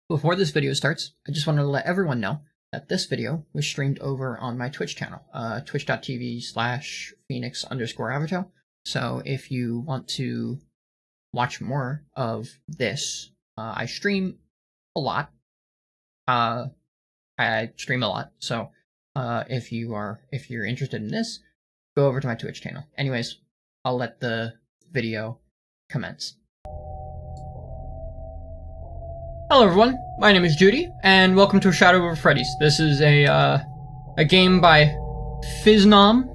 Before this video starts, I just wanted to let everyone know that this video was streamed over on my Twitch channel, twitch.tv/Phoenix_Avatar. So if you want to watch more of this, I stream a lot. I stream a lot, so if you're interested in this, go over to my Twitch channel. Anyways, I'll let the video commence. Hello everyone, my name is Judy, and welcome to Shadow Over Freddy's. This is a game by Fiznom,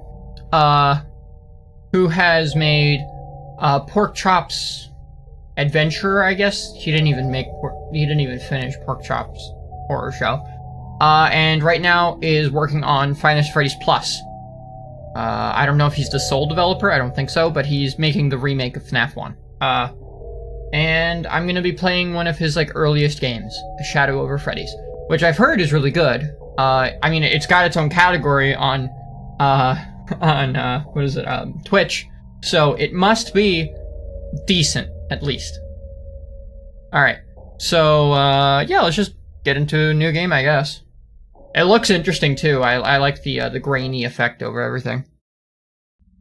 who has made Pork Chops Adventure, I guess. He didn't even finish Pork Chops Horror Show. And right now is working on Five Nights at Freddy's Plus. I don't know if he's the sole developer, I don't think so, but he's making the remake of FNAF 1. And I'm gonna be playing one of his earliest games, Shadow Over Freddy's, which I've heard is really good. I mean, it's got its own category on Twitch, so it must be decent at least. All right, so yeah, let's just get into a new game, I guess. It looks interesting too. I like the grainy effect over everything.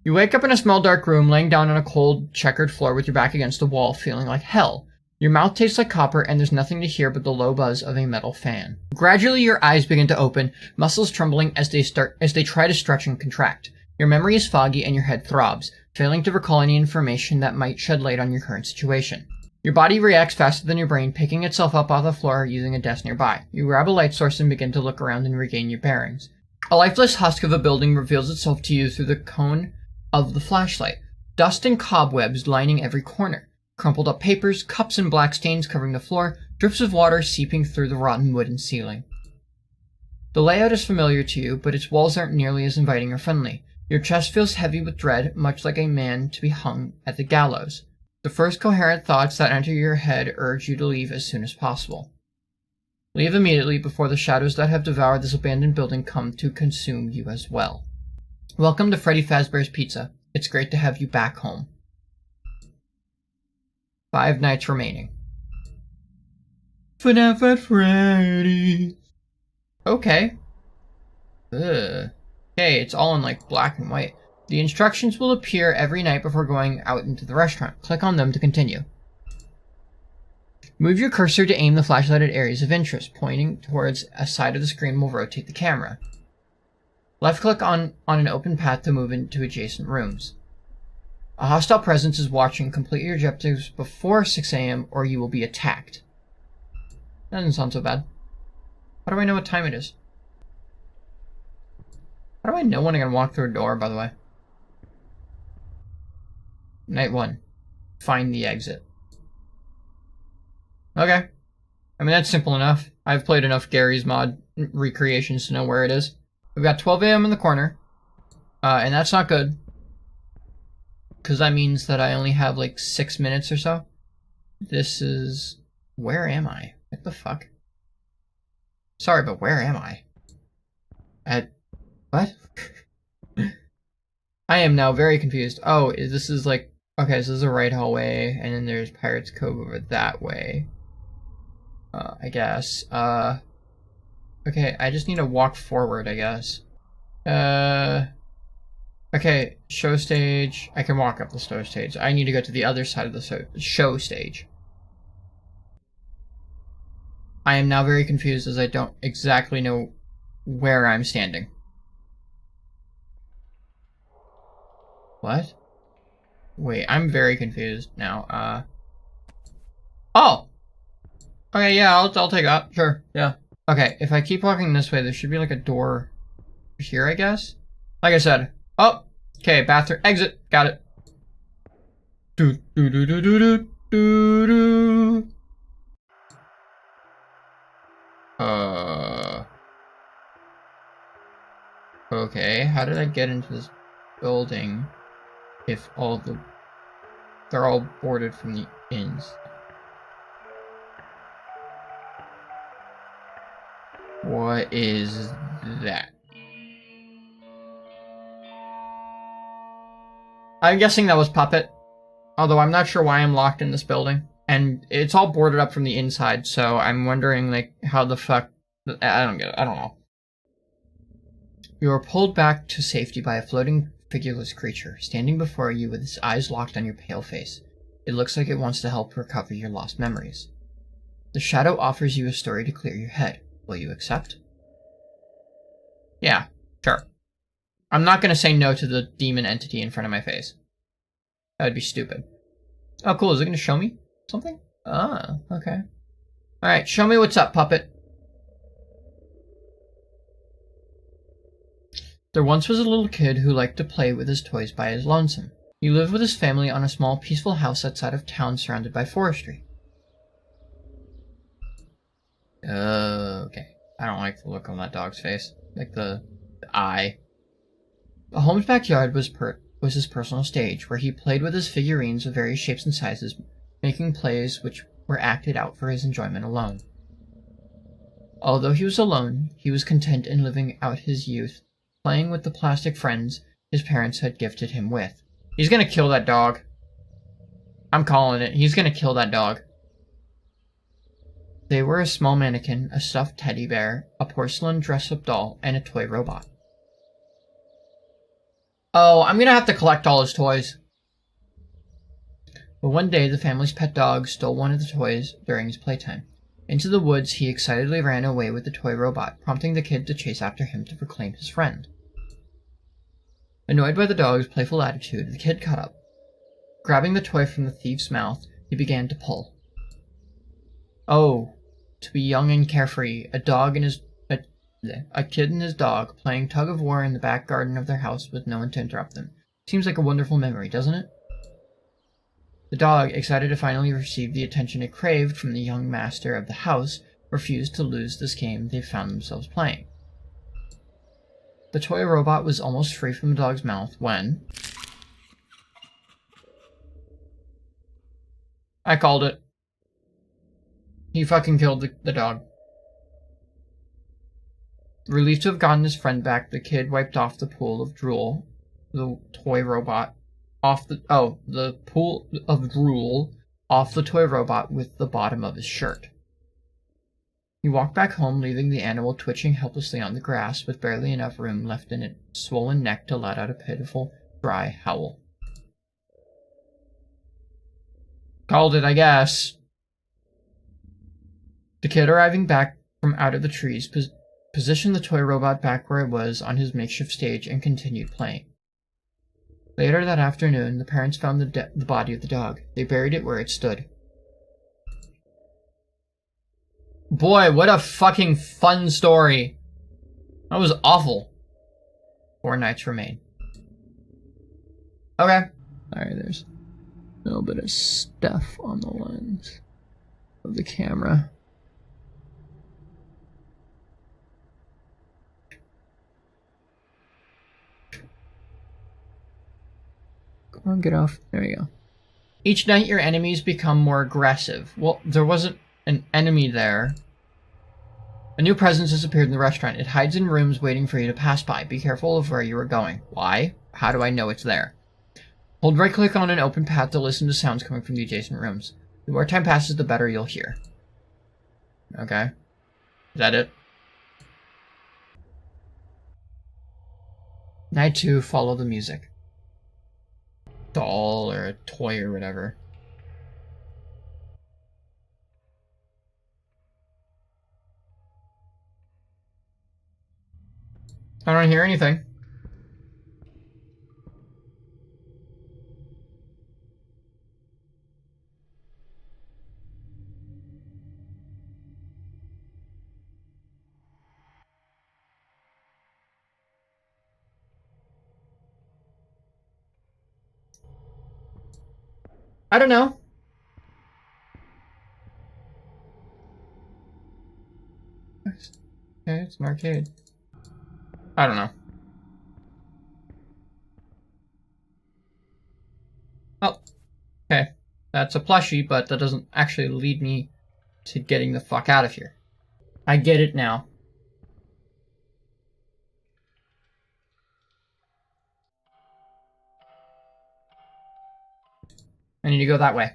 You wake up in a small dark room, laying down on a cold, checkered floor with your back against a wall, feeling like hell. Your mouth tastes like copper, and there's nothing to hear but the low buzz of a metal fan. Gradually, your eyes begin to open, muscles trembling as they try to stretch and contract. Your memory is foggy, and your head throbs, failing to recall any information that might shed light on your current situation. Your body reacts faster than your brain, picking itself up off the floor using a desk nearby. You grab a light source and begin to look around and regain your bearings. A lifeless husk of a building reveals itself to you through the cone of the flashlight, dust and cobwebs lining every corner, crumpled up papers, cups and black stains covering the floor, drips of water seeping through the rotten wooden ceiling. The layout is familiar to you, but its walls aren't nearly as inviting or friendly. Your chest feels heavy with dread, much like a man to be hung at the gallows. The first coherent thoughts that enter your head urge you to leave as soon as possible. Leave immediately before the shadows that have devoured this abandoned building come to consume you as well. Welcome to Freddy Fazbear's Pizza. It's great to have you back home. 5 nights remaining. FNAF at Freddy's. Okay. Ugh. Okay, it's all in black and white. The instructions will appear every night before going out into the restaurant. Click on them to continue. Move your cursor to aim the flashlight at areas of interest. Pointing towards a side of the screen will rotate the camera. Left-click on an open path to move into adjacent rooms. A hostile presence is watching. Complete your objectives before 6 a.m. or you will be attacked. That doesn't sound so bad. How do I know what time it is? How do I know when I'm gonna walk through a door, by the way? Night 1. Find the exit. Okay. I mean, that's simple enough. I've played enough Gary's Mod recreations to know where it is. We've got 12 a.m. in the corner, and that's not good, because that means that I only have 6 minutes or so. This is... Where am I? What the fuck? Sorry, but where am I? At... What? I am now very confused. Oh, this is okay, so this is a right hallway, and then there's Pirates Cove over that way. I guess. Okay, I just need to walk forward, I guess. Okay, show stage. I can walk up the show stage. I need to go to the other side of the show stage. I am now very confused as I don't exactly know where I'm standing. What? Wait, I'm very confused now. Oh! Okay, yeah, I'll take that. Sure, yeah. Okay, if I keep walking this way, there should be a door here, I guess? Like I said. Oh! Okay, bathroom. Exit. Got it. Do do do do do do do do. Okay, how did I get into this building if they're all boarded from the ins? What is that? I'm guessing that was Puppet. Although I'm not sure why I'm locked in this building. and it's all boarded up from the inside, so I'm wondering, like, how the fuck... I don't get it. I don't know. You are pulled back to safety by a floating, figureless creature, standing before you with its eyes locked on your pale face. It looks like it wants to help recover your lost memories. The shadow offers you a story to clear your head. Will you accept? Yeah, sure. I'm not gonna say no to the demon entity in front of my face. That would be stupid. Oh, cool. Is it gonna show me something? Ah, okay. Alright, show me what's up, puppet. There once was a little kid who liked to play with his toys by his lonesome. He lived with his family on a small, peaceful house outside of town surrounded by forestry. Okay. I don't like the look on that dog's face. Like the eye. The home's backyard was his personal stage, where he played with his figurines of various shapes and sizes, making plays which were acted out for his enjoyment alone. Although he was alone, he was content in living out his youth, playing with the plastic friends his parents had gifted him with. He's gonna kill that dog. I'm calling it. He's gonna kill that dog. They were a small mannequin, a stuffed teddy bear, a porcelain dress-up doll, and a toy robot. Oh, I'm gonna have to collect all his toys. But one day, the family's pet dog stole one of the toys during his playtime. Into the woods, he excitedly ran away with the toy robot, prompting the kid to chase after him to reclaim his friend. Annoyed by the dog's playful attitude, the kid caught up. Grabbing the toy from the thief's mouth, he began to pull. Oh, to be young and carefree, a kid and his dog playing tug-of-war in the back garden of their house with no one to interrupt them. Seems like a wonderful memory, doesn't it? The dog, excited to finally receive the attention it craved from the young master of the house, refused to lose this game they found themselves playing. The toy robot was almost free from the dog's mouth when... I called it. He fucking killed the dog. Relieved to have gotten his friend back, the kid wiped off the pool of drool, the toy robot, the pool of drool off the toy robot with the bottom of his shirt. He walked back home, leaving the animal twitching helplessly on the grass with barely enough room left in its swollen neck to let out a pitiful, dry howl. Called it, I guess. The kid, arriving back from out of the trees, positioned the toy robot back where it was on his makeshift stage and continued playing. Later that afternoon, the parents found the body of the dog. They buried it where it stood. Boy, what a fucking fun story. That was awful. 4 nights remain. Okay. Alright, there's a little bit of stuff on the lens of the camera. Come on, get off. There you go. Each night your enemies become more aggressive. Well, there wasn't an enemy there. A new presence has appeared in the restaurant. It hides in rooms waiting for you to pass by. Be careful of where you are going. Why? How do I know it's there? Hold right-click on an open path to listen to sounds coming from the adjacent rooms. The more time passes, the better you'll hear. Okay. Is that it? Night 2, follow the music. Doll or a toy or whatever. I don't hear anything. I don't know. Okay, it's an arcade. I don't know. Oh, okay. That's a plushie, but that doesn't actually lead me to getting the fuck out of here. I get it now. I need to go that way.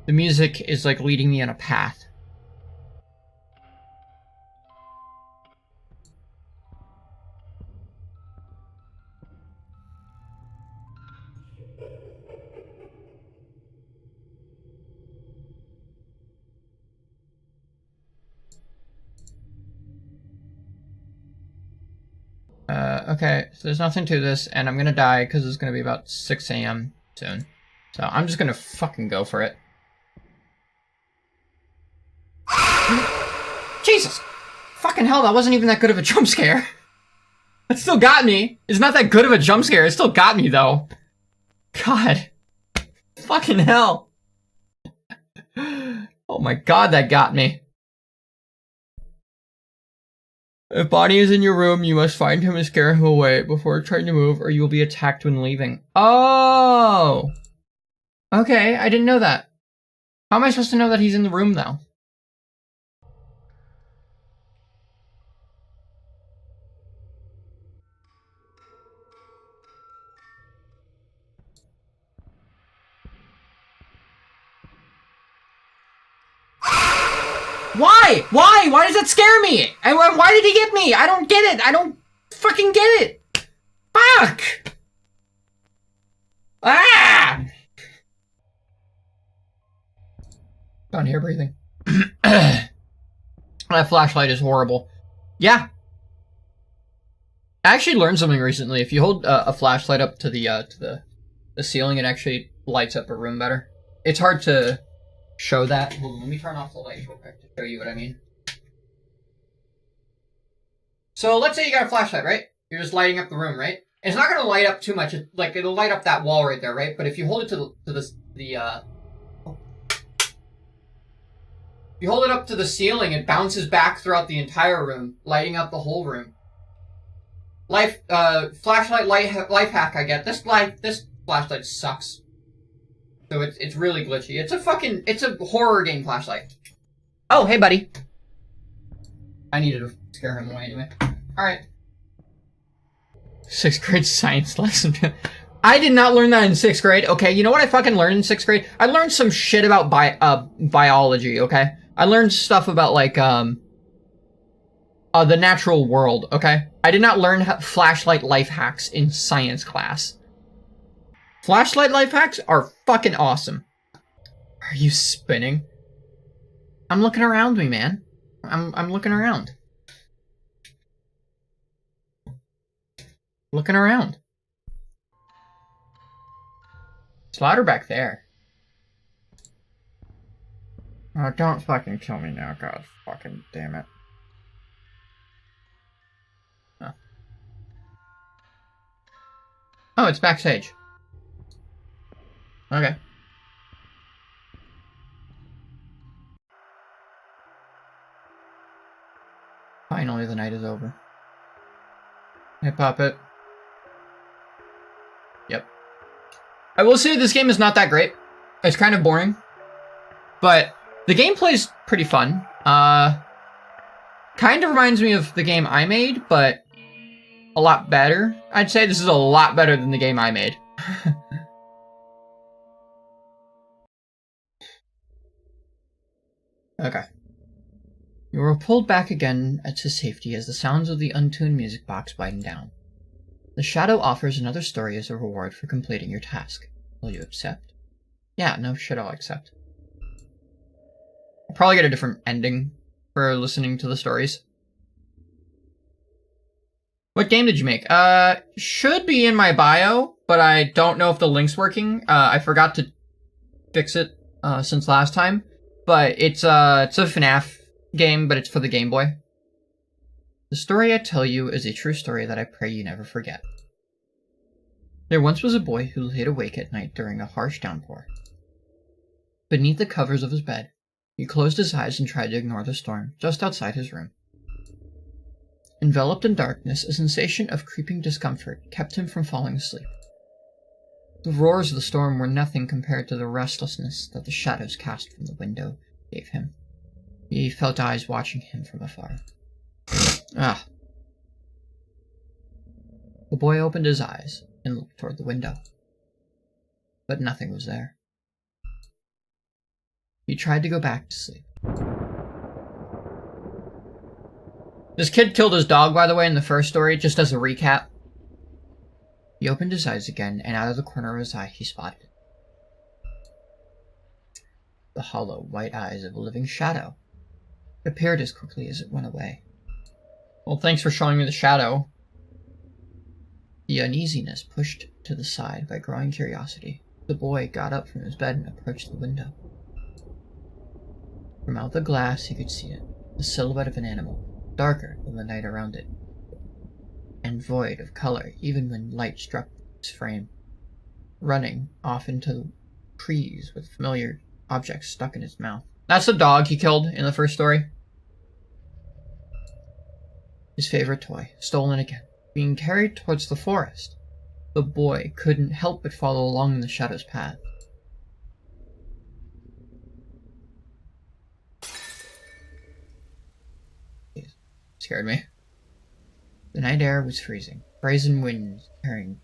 The music is like leading me on a path. Okay, so there's nothing to this, and I'm gonna die because it's gonna be about 6 a.m. soon. So I'm just gonna fucking go for it. Jesus! Fucking hell, that wasn't even that good of a jump scare. It still got me. It's not that good of a jump scare, it still got me though. God. Fucking hell. Oh my god, that got me. If Bonnie is in your room, you must find him and scare him away before trying to move, or you will be attacked when leaving. Oh! Okay, I didn't know that. How am I supposed to know that he's in the room, though? Why? Why? Why does that scare me? And why did he get me? I don't get it. I don't fucking get it. Fuck! Ah! Down here breathing. That flashlight is horrible. Yeah. I actually learned something recently. If you hold a flashlight up to the ceiling, it actually lights up a room better. It's hard to show that. Hold on, let me turn off the light real quick to show you what I mean. So let's say you got a flashlight, right? You're just lighting up the room, right? It's not going to light up too much. Like, it'll light up that wall right there, right? But if you hold it if you hold it up to the ceiling, it bounces back throughout the entire room, lighting up the whole room. Flashlight life hack I get. This flashlight sucks. So it's really glitchy. It's a horror game flashlight. Oh, hey buddy. I needed to scare him away anyway. Alright. 6th grade science lesson. I did not learn that in 6th grade, okay? You know what I fucking learned in 6th grade? I learned some shit about biology, okay? I learned stuff about, like, the natural world, okay? I did not learn flashlight life hacks in science class. Flashlight life hacks are fucking awesome. Are you spinning? I'm looking around me, man. I'm looking around. Looking around. It's louder back there. Oh, don't fucking kill me now, god fucking damn it. Oh, oh, it's backstage. Okay. Finally, the night is over. Hey, Puppet. Yep. I will say this game is not that great. It's kind of boring. But the gameplay's pretty fun. Kind of reminds me of the game I made, but a lot better. I'd say this is a lot better than the game I made. Okay. You were pulled back again to safety as the sounds of the untuned music box widen down. The shadow offers another story as a reward for completing your task. Will you accept? Yeah, no shit, I'll accept. I'll probably get a different ending for listening to the stories. What game did you make? Should be in my bio, but I don't know if the link's working. I forgot to fix it since last time. But it's a FNAF game, but it's for the Game Boy. The story I tell you is a true story that I pray you never forget. There once was a boy who laid awake at night during a harsh downpour. Beneath the covers of his bed, he closed his eyes and tried to ignore the storm just outside his room. Enveloped in darkness, a sensation of creeping discomfort kept him from falling asleep. The roars of the storm were nothing compared to the restlessness that the shadows cast from the window gave him. He felt eyes watching him from afar. Ah. The boy opened his eyes and looked toward the window. But nothing was there. He tried to go back to sleep. This kid killed his dog, by the way, in the first story, just as a recap. He opened his eyes again, and out of the corner of his eye, he spotted it. The hollow, white eyes of a living shadow. It appeared as quickly as it went away. Well, thanks for showing me the shadow. The uneasiness pushed to the side by growing curiosity. The boy got up from his bed and approached the window. From out the glass, he could see it, the silhouette of an animal, darker than the night around it, and void of color even when light struck its frame, running off into the trees with familiar objects stuck in its mouth. That's the dog he killed in the first story. His favorite toy, stolen again, being carried towards the forest. The boy couldn't help but follow along the shadow's path. Jeez, scared me. The night air was freezing, brazen winds carrying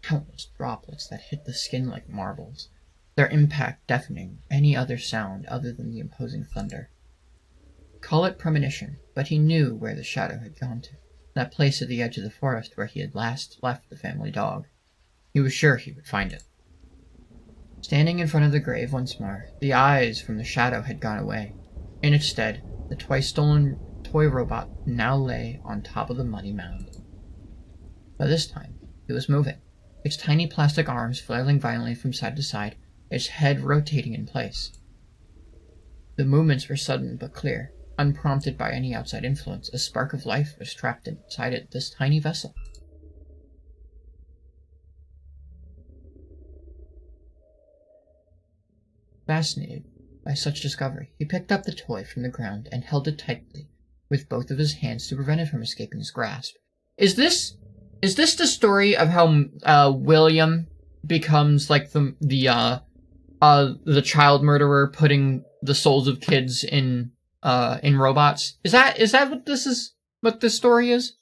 countless droplets that hit the skin like marbles, their impact deafening any other sound other than the imposing thunder. Call it premonition, but he knew where the shadow had gone to, that place at the edge of the forest where he had last left the family dog. He was sure he would find it. Standing in front of the grave once more, the eyes from the shadow had gone away. In its stead, the twice-stolen toy robot now lay on top of the muddy mound. But this time, it was moving, its tiny plastic arms flailing violently from side to side, its head rotating in place. The movements were sudden but clear, unprompted by any outside influence. A spark of life was trapped inside this tiny vessel. Fascinated by such discovery, he picked up the toy from the ground and held it tightly with both of his hands to prevent it from escaping his grasp. Is this the story of how William becomes like the child murderer putting the souls of kids in robots? Is that what this story is?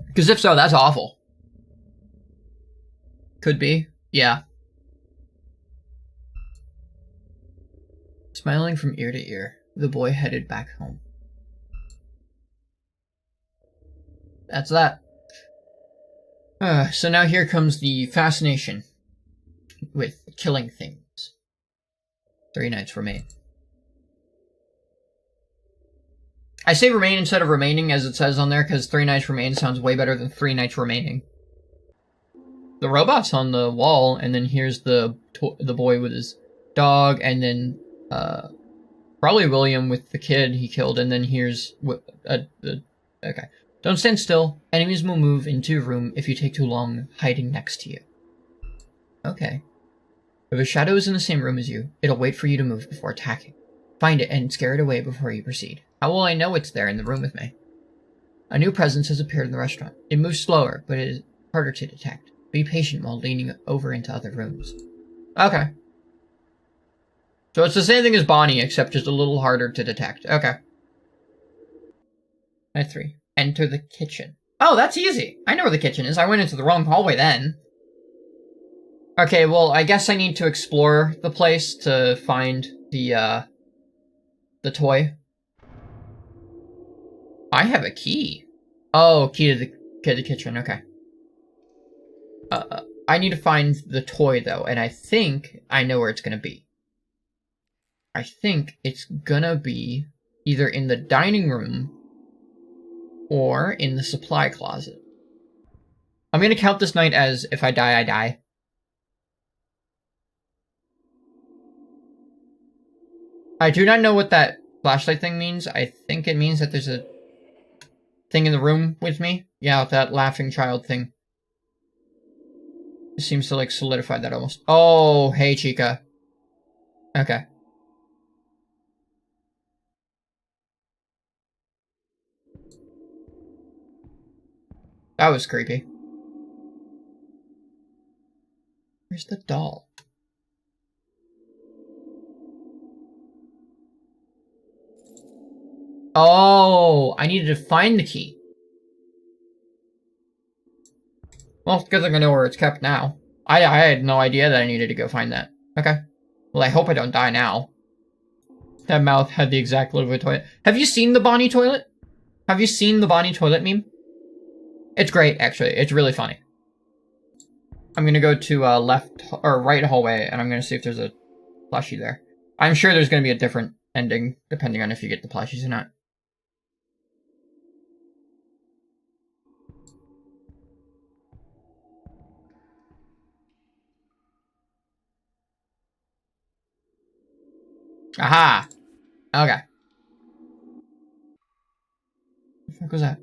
Because if so, that's awful. Could be. Yeah. Smiling from ear to ear, the boy headed back home. That's that. So now here comes the fascination with killing things. 3 nights remain. I say remain instead of remaining as it says on there because 3 nights remain sounds way better than 3 nights remaining. The robot's on the wall, and then here's the boy with his dog, and then probably William with the kid he killed, and then here's okay. Don't stand still. Enemies will move into your room if you take too long hiding next to you. Okay. If a shadow is in the same room as you, it'll wait for you to move before attacking. Find it and scare it away before you proceed. How will I know it's there in the room with me? A new presence has appeared in the restaurant. It moves slower, but it is harder to detect. Be patient while leaning over into other rooms. Okay. So it's the same thing as Bonnie, except just a little harder to detect. Okay. Night 3. Enter the kitchen. Oh, that's easy. I know where the kitchen is. I went into the wrong hallway then. Okay, well, I guess I need to explore the place to find the toy. I have a key. Oh, key to the kitchen. Okay. I need to find the toy, though, and I think I know where it's gonna be. I think it's gonna be either in the dining room or in the supply closet. I'm gonna count this night as if I die, I die. I do not know what that flashlight thing means. I think it means that there's a thing in the room with me. Yeah, with that laughing child thing. It seems to, like, solidify that almost. Oh, hey, Chica. Okay. That was creepy. Where's the doll? Oh, I needed to find the key. Well, it's good thing I know where it's kept now. I had no idea that I needed to go find that. Okay. Well, I hope I don't die now. That mouth had the exact look of a toilet. Have you seen the Bonnie toilet? Have you seen the Bonnie toilet meme? It's great, actually. It's really funny. I'm gonna go to left or right hallway, and I'm gonna see if there's a plushie there. I'm sure there's gonna be a different ending depending on if you get the plushies or not. Aha! Okay. What the fuck was that?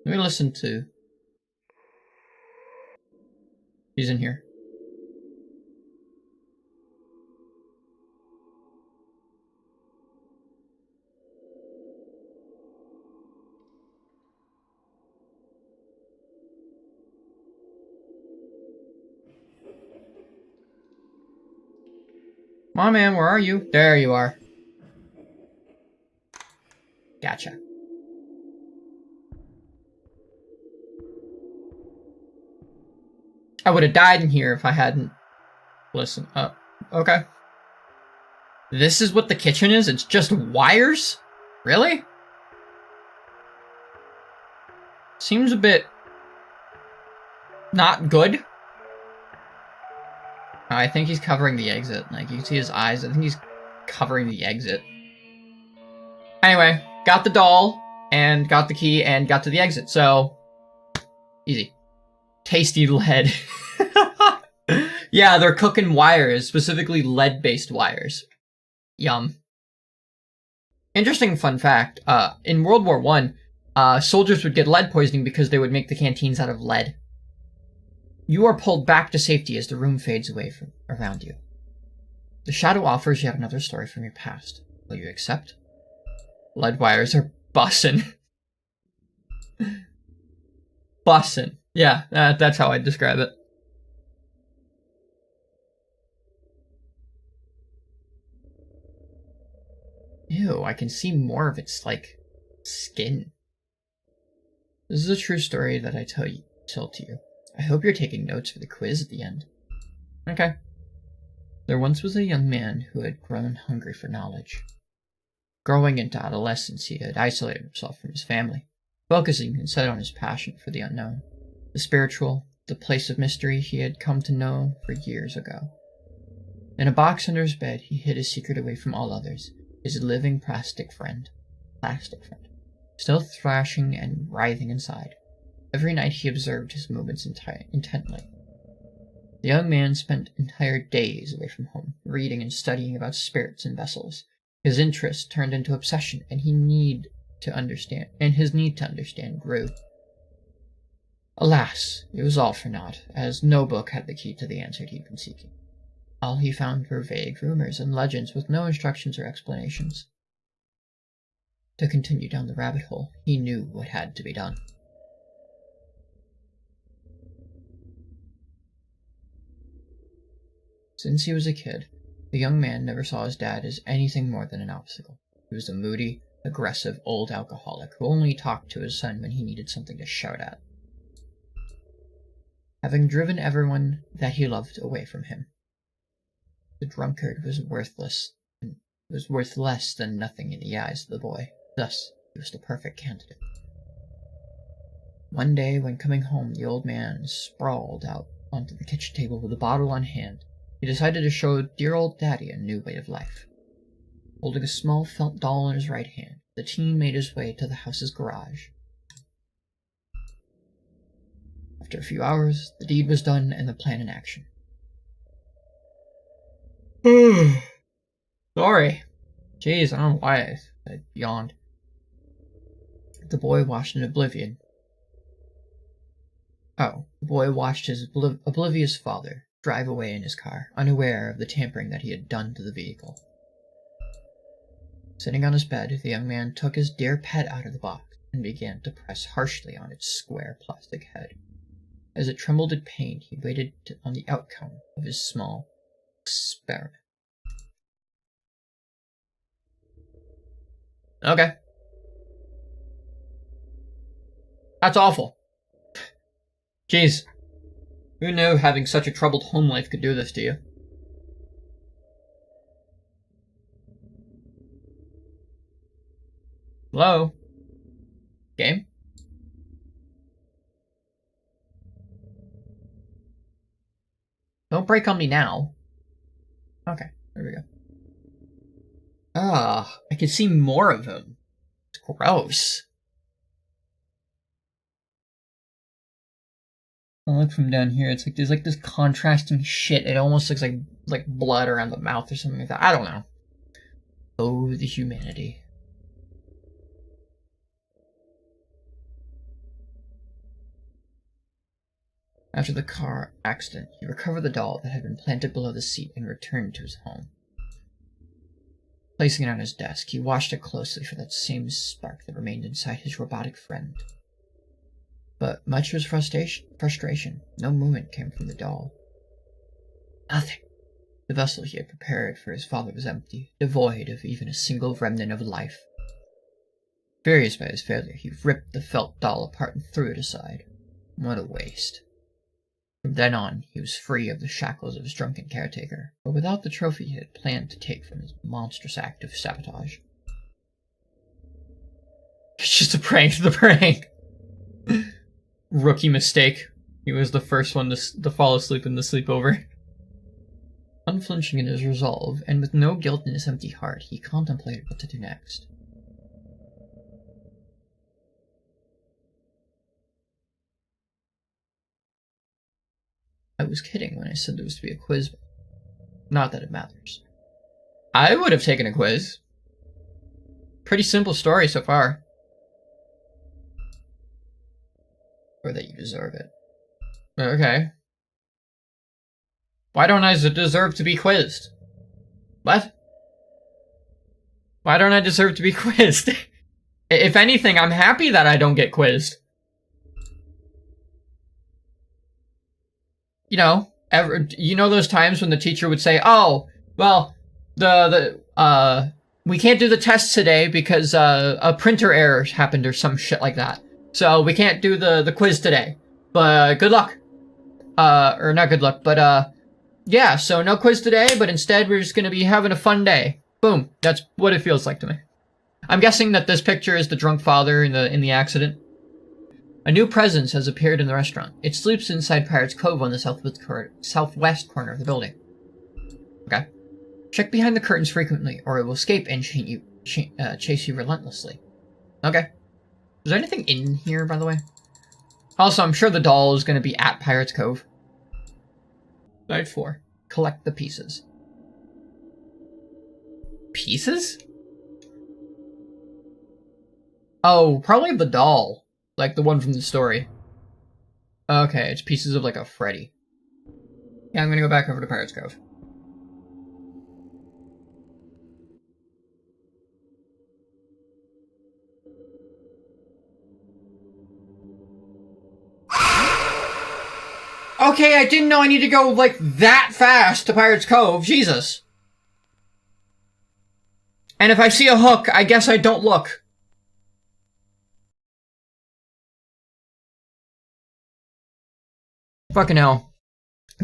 Let me listen to... He's in here. Come on, man, where are you? There you are. Gotcha. I would have died in here if I hadn't listened. Oh, okay. This is what the kitchen is? It's just wires? Really? Seems a bit... not good. I think he's covering the exit. Like, you can see his eyes. I think he's covering the exit. Anyway, got the doll, and got the key, and got to the exit, so... easy. Tasty lead. Yeah, they're cooking wires, specifically lead-based wires. Yum. Interesting fun fact, in World War I, soldiers would get lead poisoning because they would make the canteens out of lead. You are pulled back to safety as the room fades away from around you. The shadow offers yet another story from your past. Will you accept? Lead wires are bussin'. Bussin'. Yeah, that's how I'd describe it. Ew, I can see more of its, like, skin. This is a true story that I tell to you. I hope you're taking notes for the quiz at the end. Okay. There once was a young man who had grown hungry for knowledge. Growing into adolescence, he had isolated himself from his family, focusing instead on his passion for the unknown, the spiritual, the place of mystery he had come to know for years ago. In a box under his bed, he hid his secret away from all others, his living plastic friend, still thrashing and writhing inside. Every night he observed his movements intently. The young man spent entire days away from home, reading and studying about spirits and vessels. His interest turned into obsession, and his need to understand grew. Alas, it was all for naught, as no book had the key to the answer he'd been seeking. All he found were vague rumors and legends with no instructions or explanations. To continue down the rabbit hole, he knew what had to be done. Since he was a kid, the young man never saw his dad as anything more than an obstacle. He was a moody, aggressive old alcoholic who only talked to his son when he needed something to shout at. Having driven everyone that he loved away from him, the drunkard was worth less than nothing in the eyes of the boy. Thus, he was the perfect candidate. One day, when coming home, the old man sprawled out onto the kitchen table with a bottle on hand. He decided to show dear old daddy a new way of life. Holding a small felt doll in his right hand, the teen made his way to the house's garage. After a few hours, the deed was done and the plan in action. Sorry. Jeez, I don't know why I yawned. The boy watched in oblivion. The boy watched his oblivious father drive away in his car, unaware of the tampering that he had done to the vehicle. Sitting on his bed, the young man took his dear pet out of the box and began to press harshly on its square plastic head. As it trembled in pain, he waited on the outcome of his small experiment. Okay. That's awful. Jeez. Who knew having such a troubled home life could do this to you? Hello? Game? Don't break on me now. Okay, there we go. Ah, I can see more of him. It's gross. I look from down here, it's like there's like this contrasting shit. It almost looks like blood around the mouth or something like that. I don't know. Oh, the humanity. After the car accident, he recovered the doll that had been planted below the seat and returned to his home. Placing it on his desk, he watched it closely for that same spark that remained inside his robotic friend. But much to his frustration, no movement came from the doll. Nothing. The vessel he had prepared for his father was empty, devoid of even a single remnant of life. Furious by his failure, he ripped the felt doll apart and threw it aside. What a waste. From then on, he was free of the shackles of his drunken caretaker, but without the trophy he had planned to take from his monstrous act of sabotage. It's just a prank to the prank. Rookie mistake. He was the first one to fall asleep in the sleepover. Unflinching in his resolve, and with no guilt in his empty heart, he contemplated what to do next. I was kidding when I said there was to be a quiz. Not that it matters. I would have taken a quiz. Pretty simple story so far. Or that you deserve it. Okay. Why don't I deserve to be quizzed? What? Why don't I deserve to be quizzed? If anything, I'm happy that I don't get quizzed. You know, those times when the teacher would say, "Oh, well, we can't do the test today because a printer error happened or some shit like that. So we can't do the quiz today. But good luck." Or not good luck, but yeah, so no quiz today, but instead we're just gonna be having a fun day. Boom. That's what it feels like to me. I'm guessing that this picture is the drunk father in the accident. A new presence has appeared in the restaurant. It sleeps inside Pirate's Cove on the southwest corner of the building. Okay. Check behind the curtains frequently, or it will escape and chase you relentlessly. Okay. Is there anything in here, by the way? Also, I'm sure the doll is going to be at Pirate's Cove. Side 4. Collect the pieces. Pieces? Oh, probably the doll. Like the one from the story. Okay, it's pieces of like a Freddy. Yeah, I'm gonna go back over to Pirate's Cove. Okay, I didn't know I need to go like that fast to Pirate's Cove. Jesus. And if I see a hook, I guess I don't look. Fucking hell.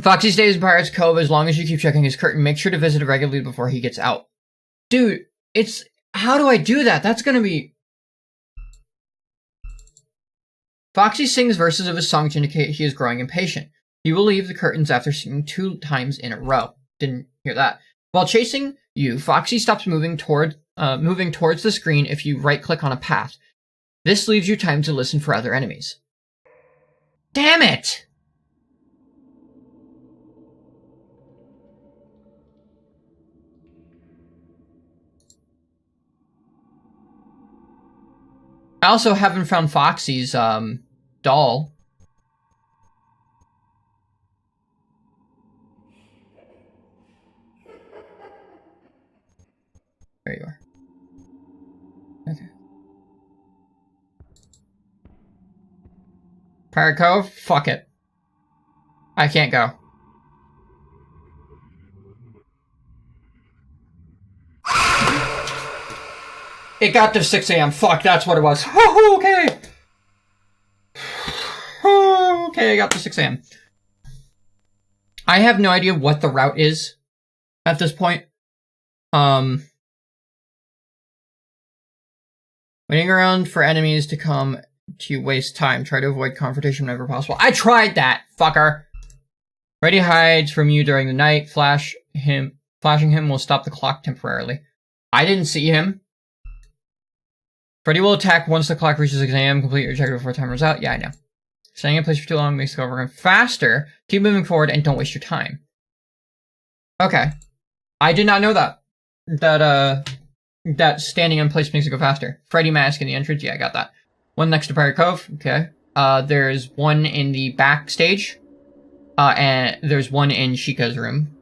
Foxy stays in Pirate's Cove as long as you keep checking his curtain. Make sure to visit it regularly before he gets out. Dude, it's... How do I do that? That's gonna be... Foxy sings verses of his song to indicate he is growing impatient. He will leave the curtains after singing 2 times in a row. Didn't hear that. While chasing you, Foxy stops moving towards the screen if you right-click on a path. This leaves you time to listen for other enemies. Damn it! I also haven't found Foxy's, doll. There you are. Okay. Pirate Cove? Fuck it. I can't go. It got to 6 a.m. Fuck, that's what it was. Oh, okay. Oh, okay, I got to 6 a.m. I have no idea what the route is at this point. Waiting around for enemies to come to waste time. Try to avoid confrontation whenever possible. I tried that, fucker. Freddy hides from you during the night. Flashing him will stop the clock temporarily. I didn't see him. Freddy will attack once the clock reaches 6 a.m. Complete your check before time runs out. Yeah, I know. Staying in place for too long makes the overrun faster. Keep moving forward and don't waste your time. Okay. I did not know that. That standing in place makes it go faster. Freddy mask in the entrance. Yeah, I got that. One next to Pirate Cove. Okay. There's one in the backstage. And there's one in Chica's room.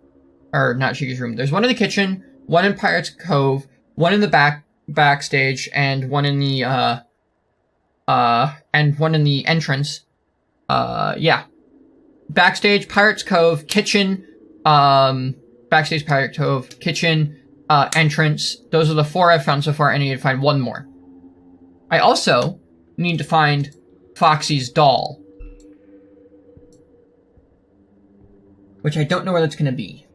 Or, not Chica's room. There's one in the kitchen, one in Pirate's Cove, one in the backstage, and one in the, and one in the entrance. Yeah. Backstage, Pirate's Cove, kitchen, backstage, Pirate Cove, kitchen, entrance. Those are the 4 I've found so far. I need to find one more. I also need to find Foxy's doll. Which I don't know where that's going to be.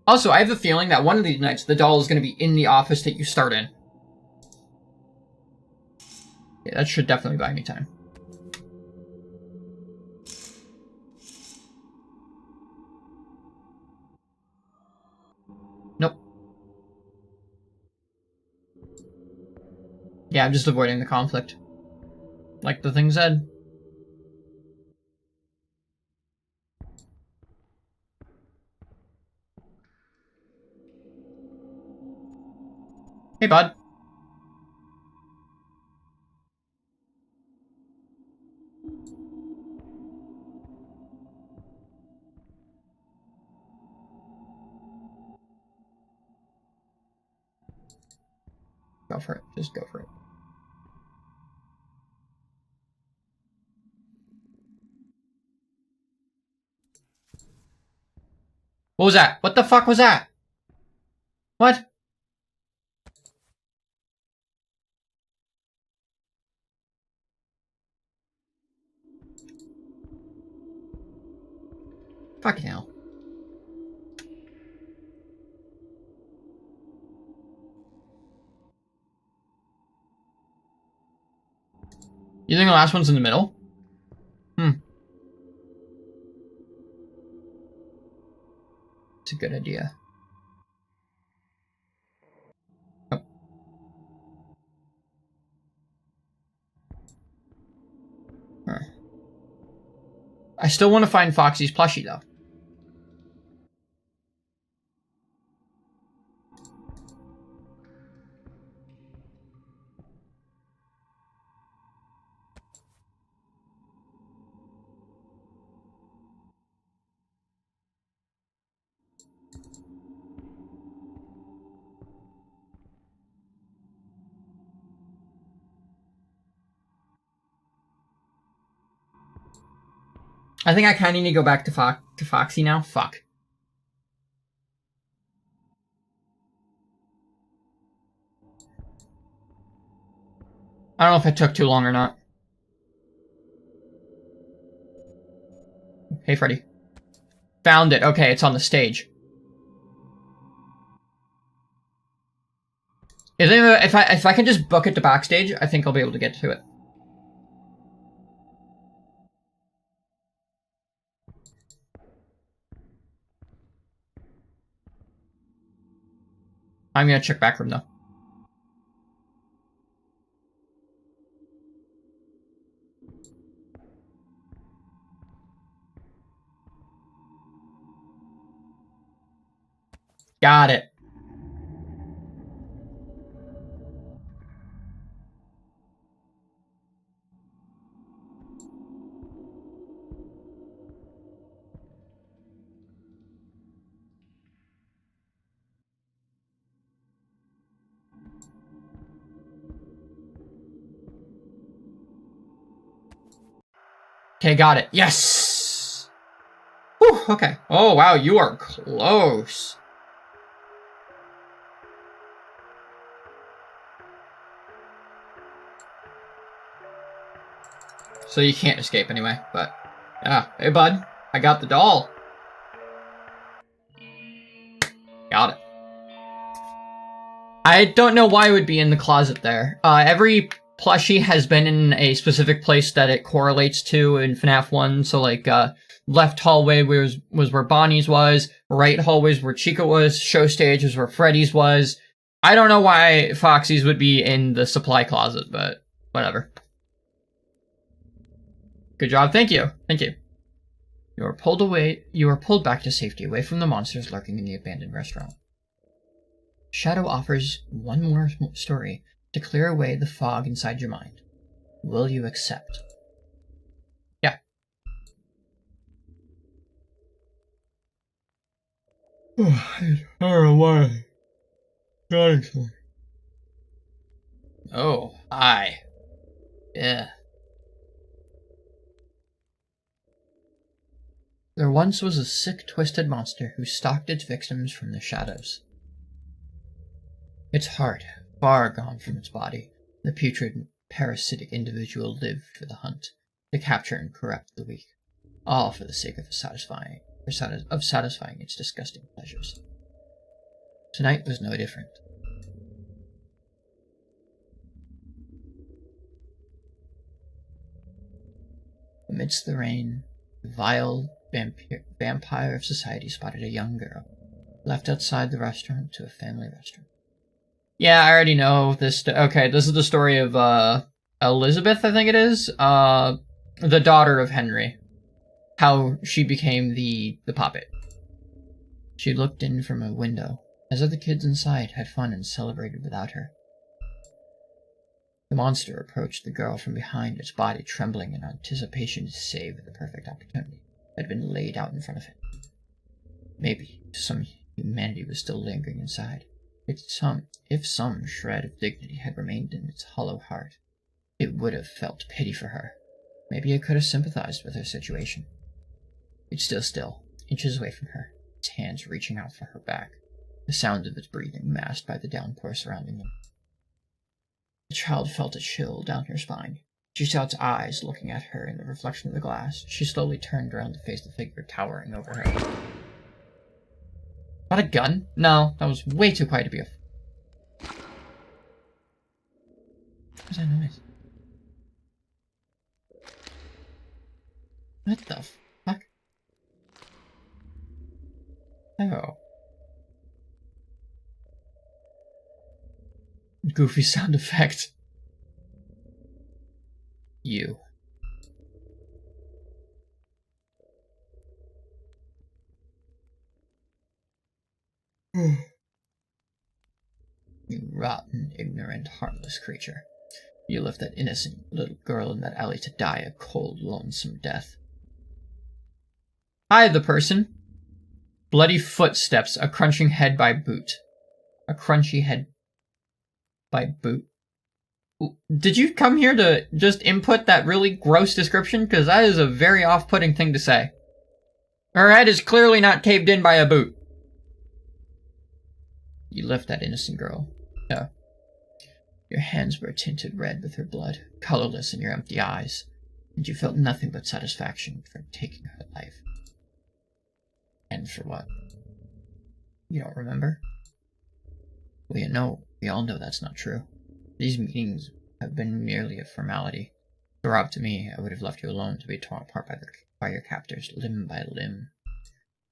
Also, I have a feeling that one of these nights, the doll is going to be in the office that you start in. Yeah, that should definitely buy me time. Nope. Yeah, I'm just avoiding the conflict. Like the thing said. Hey, bud. Go for it. Just go for it. What was that? What the fuck was that? What? Fucking hell. You think the last one's in the middle? It's a good idea. Oh. Huh. I still want to find Foxy's plushie, though. I think I kind of need to go back to Foxy now. Fuck. I don't know if it took too long or not. Hey, Freddy. Found it. Okay, it's on the stage. If I can just book it to backstage, I think I'll be able to get to it. I'm gonna check back room though. Got it. Okay, got it. Yes! Whew, okay. Oh, wow, you are close. so you can't escape anyway, but... Yeah, hey bud, I got the doll. Got it. I don't know why it would be in the closet there. Every plushie has been in a specific place that it correlates to in FNAF 1, so like, left hallway was where Bonnie's was, right hallways where Chica was, show stage was where Freddy's was. I don't know why Foxy's would be in the supply closet, but whatever. Good job, thank you. Thank you. You are pulled back to safety, away from the monsters lurking in the abandoned restaurant. Shadow offers one more story to clear away the fog inside your mind. Will you accept? Yeah. I don't know why. Oh, hi. Yeah. There once was a sick, twisted monster who stalked its victims from the shadows. Its heart, far gone from its body, the putrid, parasitic individual lived for the hunt, to capture and corrupt the weak, all for the sake of satisfying its disgusting pleasures. Tonight was no different. Amidst the rain, the vile vampire of society spotted a young girl, left outside the restaurant to a family restaurant. Yeah, I already know this. Okay, this is the story of, Elizabeth, I think it is. The daughter of Henry. How she became the puppet. She looked in from a window, as other kids inside had fun and celebrated without her. The monster approached the girl from behind, its body trembling in anticipation to save the perfect opportunity that had been laid out in front of it. Maybe some humanity was still lingering inside. If some shred of dignity had remained in its hollow heart, it would have felt pity for her. Maybe it could have sympathized with her situation. It stood still, inches away from her, its hands reaching out for her back, the sound of its breathing masked by the downpour surrounding them. The child felt a chill down her spine. She saw its eyes looking at her in the reflection of the glass. She slowly turned around to face the figure towering over her. Not a gun? No, that was way too quiet to be a... What was that noise? What the fuck? Oh. Goofy sound effect. You. You rotten, ignorant, heartless creature. You left that innocent little girl in that alley to die a cold, lonesome death. Hi, the person. Bloody footsteps, a crunching head by boot. A crunchy head by boot. Did you come here to just input that really gross description? Because that is a very off-putting thing to say. Her head is clearly not caved in by a boot. You left that innocent girl. No. Your hands were tinted red with her blood, colorless in your empty eyes, and you felt nothing but satisfaction for taking her life. And for what? You don't remember? Well, we all know that's not true. These meetings have been merely a formality. If it were up to me, I would have left you alone to be torn apart by your captors, limb by limb.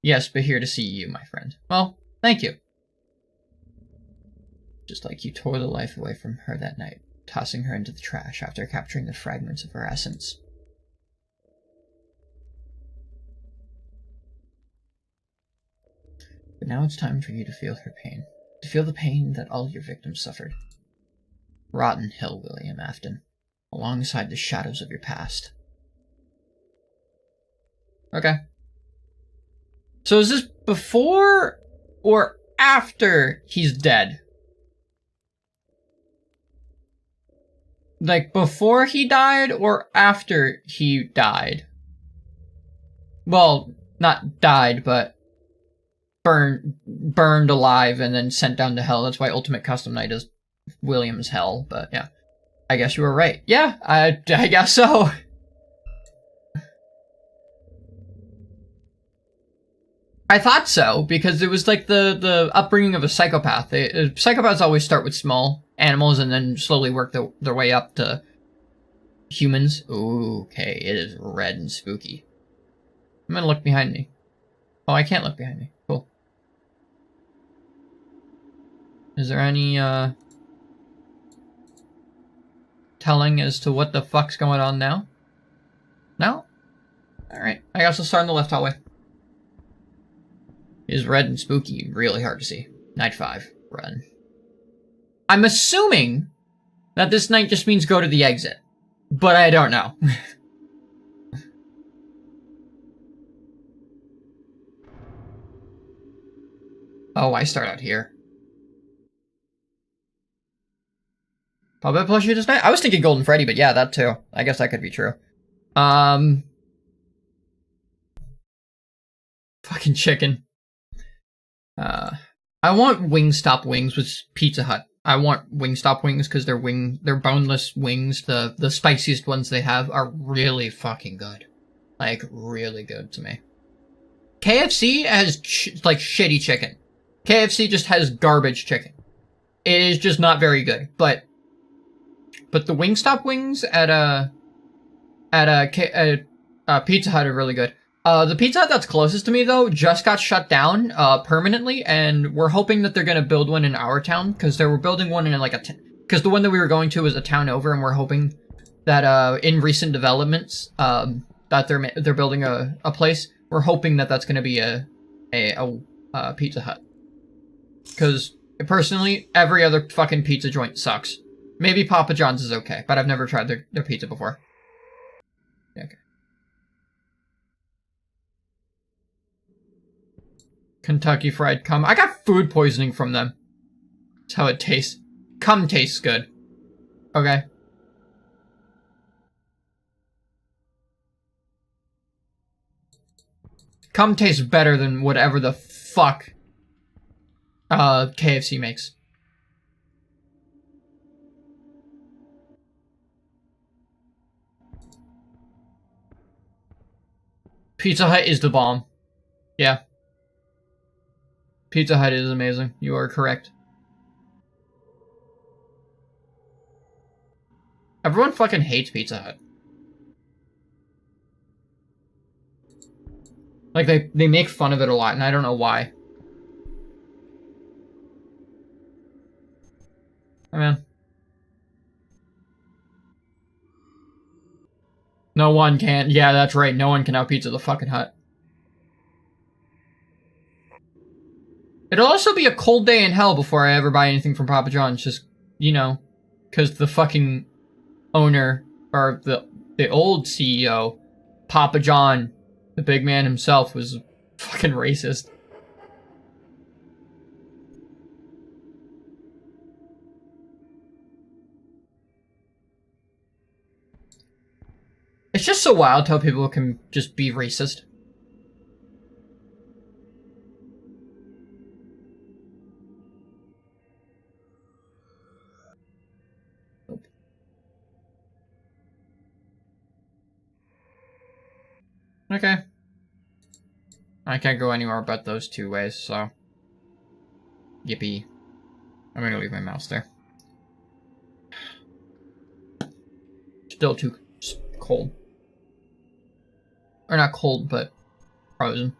Yes, but here to see you, my friend. Well, thank you. Just like you tore the life away from her that night, tossing her into the trash after capturing the fragments of her essence. But now it's time for you to feel her pain. To feel the pain that all your victims suffered. Rotten Hill, William Afton, alongside the shadows of your past. Okay. So is this before or after he's dead? Like, before he died or after he died? Well, not died, but burned alive and then sent down to hell. That's why Ultimate Custom Night is William's hell, but yeah. I guess you were right. Yeah, I guess so. I thought so, because it was like the upbringing of a psychopath. Psychopaths always start with small animals and then slowly work their way up to humans. Ooh, okay, it is red and spooky. I'm gonna look behind me. Oh, I can't look behind me. Cool. Is there any, telling as to what the fuck's going on now? No? Alright, I guess I'll start in the left hallway. It is red and spooky, really hard to see. Night 5, run. I'm assuming that this night just means go to the exit, but I don't know. Oh, I start out here. Puppet plushie this night? I was thinking Golden Freddy, but yeah, that too. I guess that could be true. Fucking chicken. I want Wingstop wings with Pizza Hut. I want Wingstop wings because they're boneless wings. The spiciest ones they have are really fucking good. Like, really good to me. KFC has, like, shitty chicken. KFC just has garbage chicken. It is just not very good. But the Wingstop wings at Pizza Hut are really good. The Pizza Hut that's closest to me, though, just got shut down permanently, and we're hoping that they're going to build one in our town, because they were building one in, like, because the one that we were going to was a town over, and we're hoping that in recent developments that they're building a place. We're hoping that that's going to be a Pizza Hut. Because, personally, every other fucking pizza joint sucks. Maybe Papa John's is okay, but I've never tried their pizza before. Okay. Kentucky Fried Cum. I got food poisoning from them. That's how it tastes. Cum tastes good. Okay. Cum tastes better than whatever the fuck KFC makes. Pizza Hut is the bomb. Yeah. Pizza Hut is amazing. You are correct. Everyone fucking hates Pizza Hut. Like, they make fun of it a lot, and I don't know why. Oh, man. No one can. Yeah, that's right. No one can out-pizza the fucking Hut. It'll also be a cold day in hell before I ever buy anything from Papa John's. Just, you know, because the fucking owner, or the old CEO, Papa John, the big man himself, was fucking racist. It's just so wild how people can just be racist. Okay. I can't go anywhere but those two ways, so... Yippee. I'm gonna leave my mouse there. Still too cold. Or not cold, but frozen.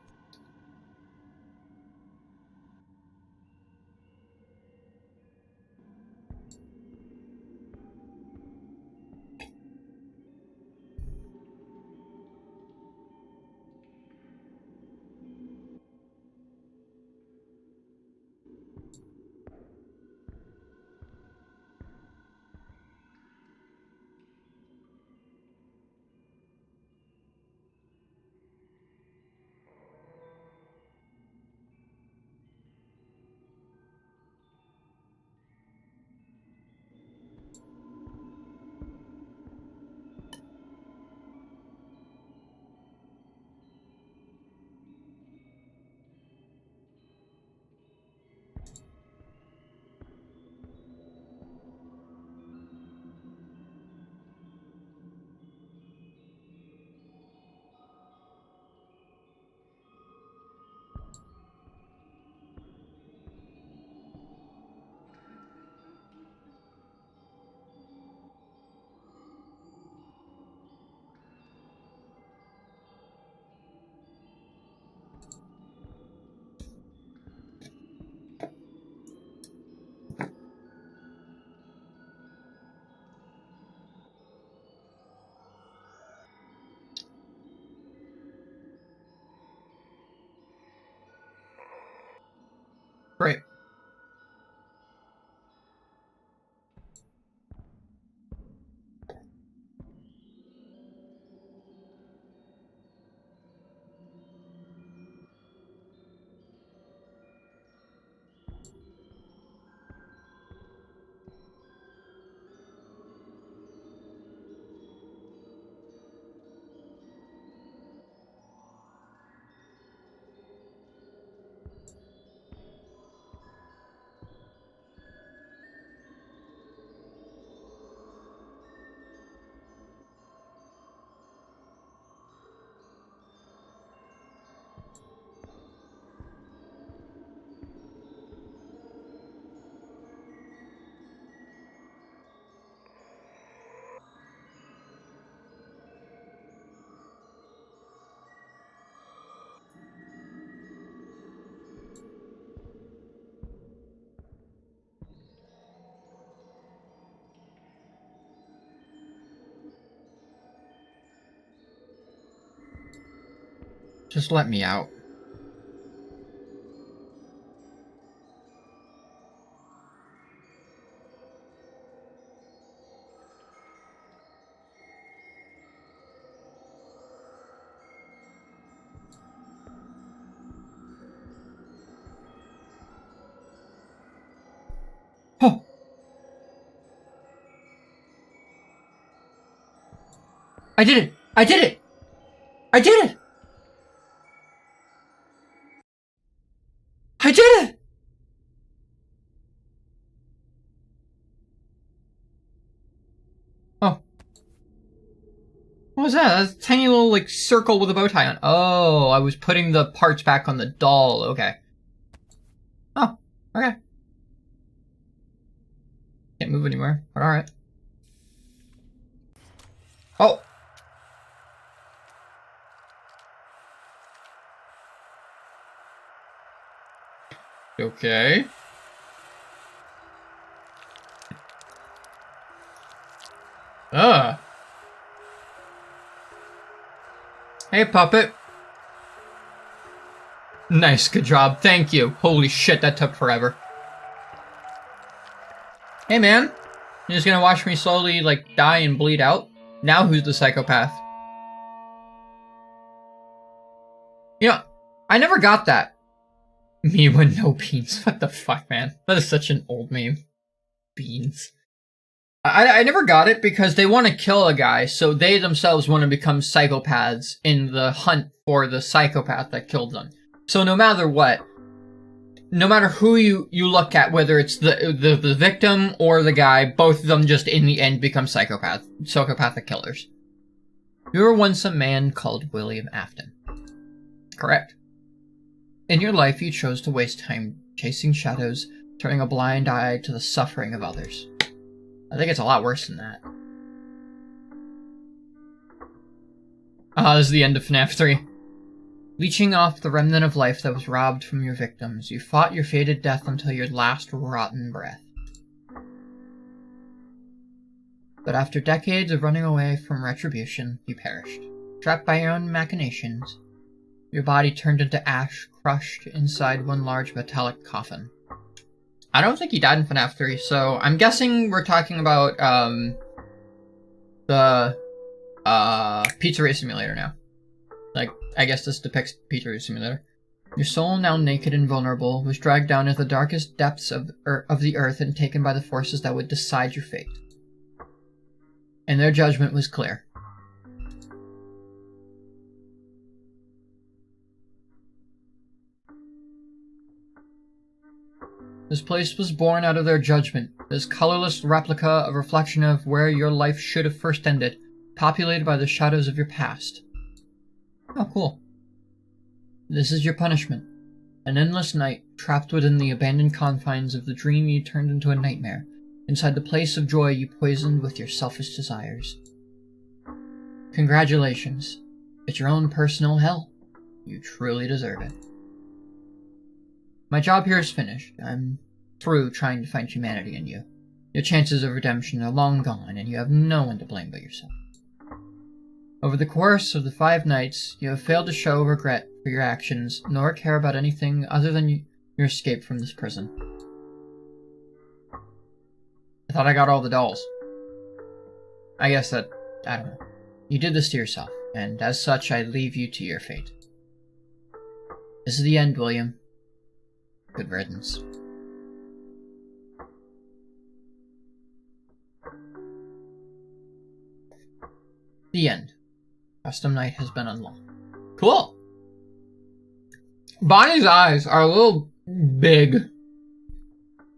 Just let me out. Oh! I did it! I did it! I did it! I did it! Oh. What was that? That's a tiny little, like, circle with a bow tie on. Oh, I was putting the parts back on the doll. Okay. Oh, okay. Can't move anywhere, but alright. Oh! Okay. Hey, puppet. Nice, good job. Thank you. Holy shit, that took forever. Hey, man. You're just gonna watch me slowly, like, die and bleed out? Now who's the psychopath? You know, I never got that. Me with no beans. What the fuck, man? That is such an old meme. Beans. I never got it because they want to kill a guy, so they themselves want to become psychopaths in the hunt for the psychopath that killed them. So no matter what, no matter who you look at, whether it's the victim or the guy, both of them just in the end become psychopathic killers. You were once a man called William Afton. Correct. In your life, you chose to waste time chasing shadows, turning a blind eye to the suffering of others. I think it's a lot worse than that. This is the end of FNAF 3. Leeching off the remnant of life that was robbed from your victims, you fought your fated death until your last rotten breath. But after decades of running away from retribution, you perished. Trapped by your own machinations, your body turned into ash, crushed inside one large metallic coffin. I don't think he died in FNAF 3, so I'm guessing we're talking about, the, Pizzeria Simulator now. Like, I guess this depicts Pizzeria Simulator. Your soul, now naked and vulnerable, was dragged down into the darkest depths of the earth and taken by the forces that would decide your fate. And their judgment was clear. This place was born out of their judgment, this colorless replica, a reflection of where your life should have first ended, populated by the shadows of your past. Oh, cool. This is your punishment. An endless night, trapped within the abandoned confines of the dream you turned into a nightmare, inside the place of joy you poisoned with your selfish desires. Congratulations. It's your own personal hell. You truly deserve it. My job here is finished. I'm through trying to find humanity in you. Your chances of redemption are long gone, and you have no one to blame but yourself. Over the course of the 5 nights, you have failed to show regret for your actions, nor care about anything other than your escape from this prison. I thought I got all the dolls. I guess that, I don't know. You did this to yourself, and as such, I leave you to your fate. This is the end, William. Good riddance. The end. Custom night has been unlocked. Cool! Bonnie's eyes are a little big. A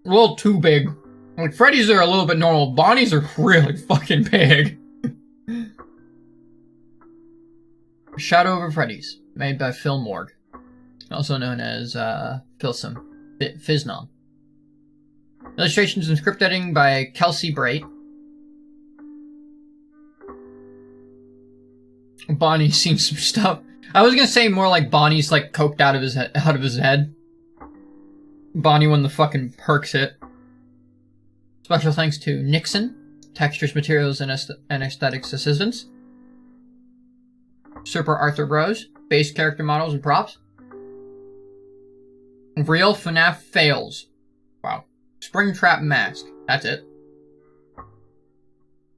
little too big. Like, Freddy's are a little bit normal. Bonnie's are really fucking big. Shadow over Freddy's, made by Phil Morg. Also known as, Philsom. Fiznom. Illustrations and script editing by Kelsey Bright. Bonnie's seen some stuff. I was gonna say more like Bonnie's like coked out of his head. Bonnie when the fucking perks hit. Special thanks to Nixon, Textures, Materials, and Aesthetics Assistants. Super Arthur Bros, Base character models and props. Real FNAF fails. Wow. Springtrap mask. That's it.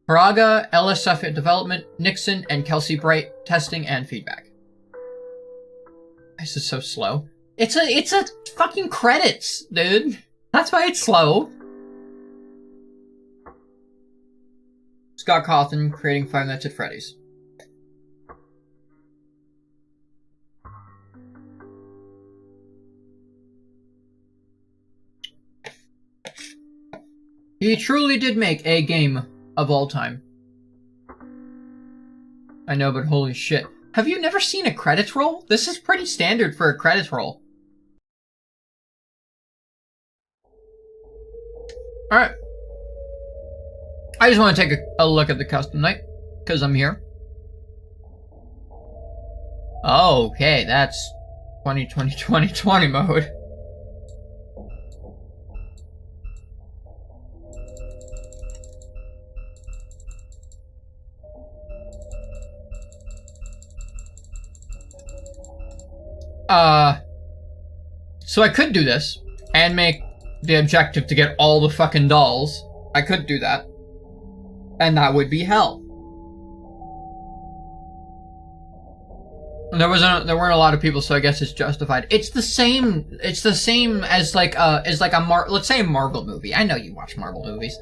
Braga, LSF development, Nixon, and Kelsey Bright testing and feedback. This is so slow. It's a fucking credits, dude. That's why it's slow. Scott Cawthon creating Five Nights at Freddy's. He truly did make a game of all time. I know, but holy shit. Have you never seen a credits roll? This is pretty standard for a credits roll. Alright. I just want to take a look at the custom night, because I'm here. Okay, that's 2020 mode. So I could do this, and make the objective to get all the fucking dolls. I could do that. And that would be hell. There weren't a lot of people, so I guess it's justified. It's the same as like let's say a Marvel movie. I know you watch Marvel movies.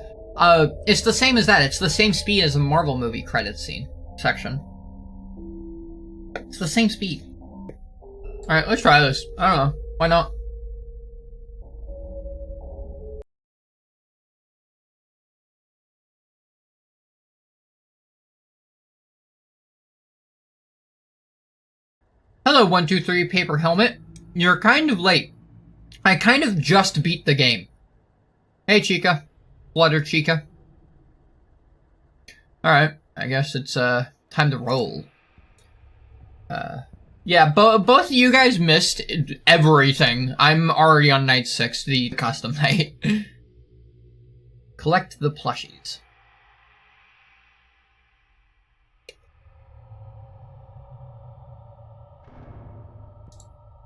It's the same as that. It's the same speed as a Marvel movie credits scene section. It's the same speed. Alright, let's try this. I don't know. Why not? Hello, 123 Paper Helmet. You're kind of late. I kind of just beat the game. Hey, Chica. Flutter Chica. Alright, I guess it's, time to roll. Yeah, both of you guys missed everything. I'm already on night 6, the custom night. Collect the plushies.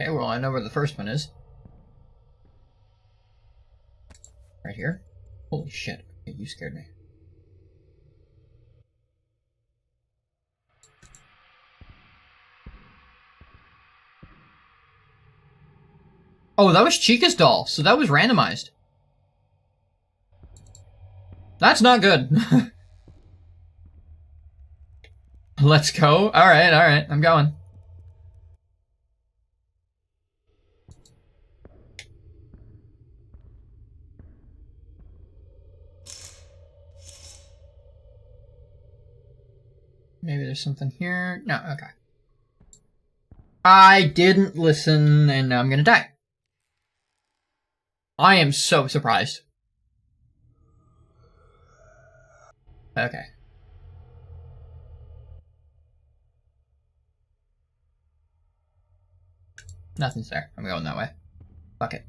Okay, well, I know where the first one is. Right here. Holy shit. Okay, you scared me. Oh, that was Chica's doll, so that was randomized. That's not good. Let's go. Alright, I'm going. Maybe there's something here. No, okay. I didn't listen, and now I'm gonna die. I am so surprised. Okay. Nothing's there. I'm going that way. Fuck it.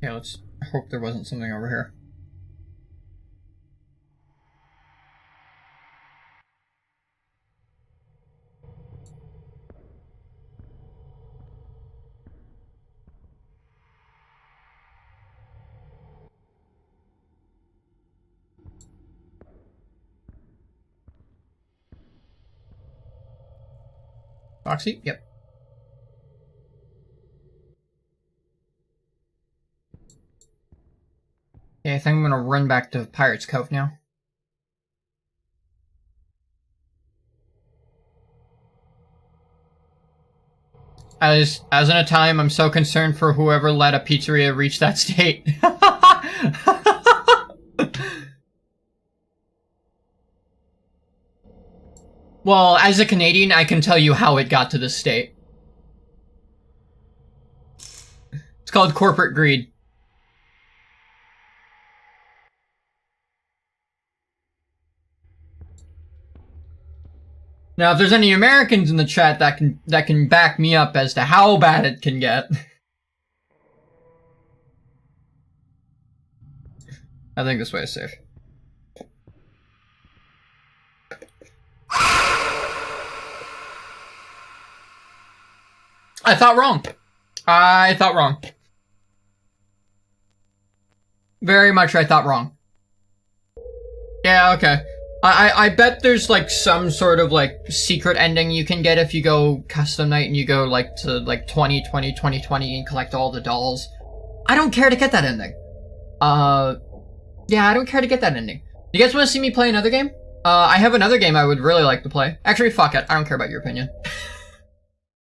Okay, let's hope there wasn't something over here. Foxy? Yep. Okay, I think I'm gonna run back to Pirate's Cove now. As an Italian, I'm so concerned for whoever let a pizzeria reach that state. Well, as a Canadian, I can tell you how it got to this state. It's called corporate greed. Now, if there's any Americans in the chat that can back me up as to how bad it can get. I think this way is safe. I thought wrong. I thought wrong. Very much I thought wrong. Yeah, okay. I bet there's like some sort of like secret ending you can get if you go custom night and you go like to like 2020 and collect all the dolls. I don't care to get that ending. Yeah, I don't care to get that ending. You guys want to see me play another game? I have another game I would really like to play. Actually, fuck it. I don't care about your opinion.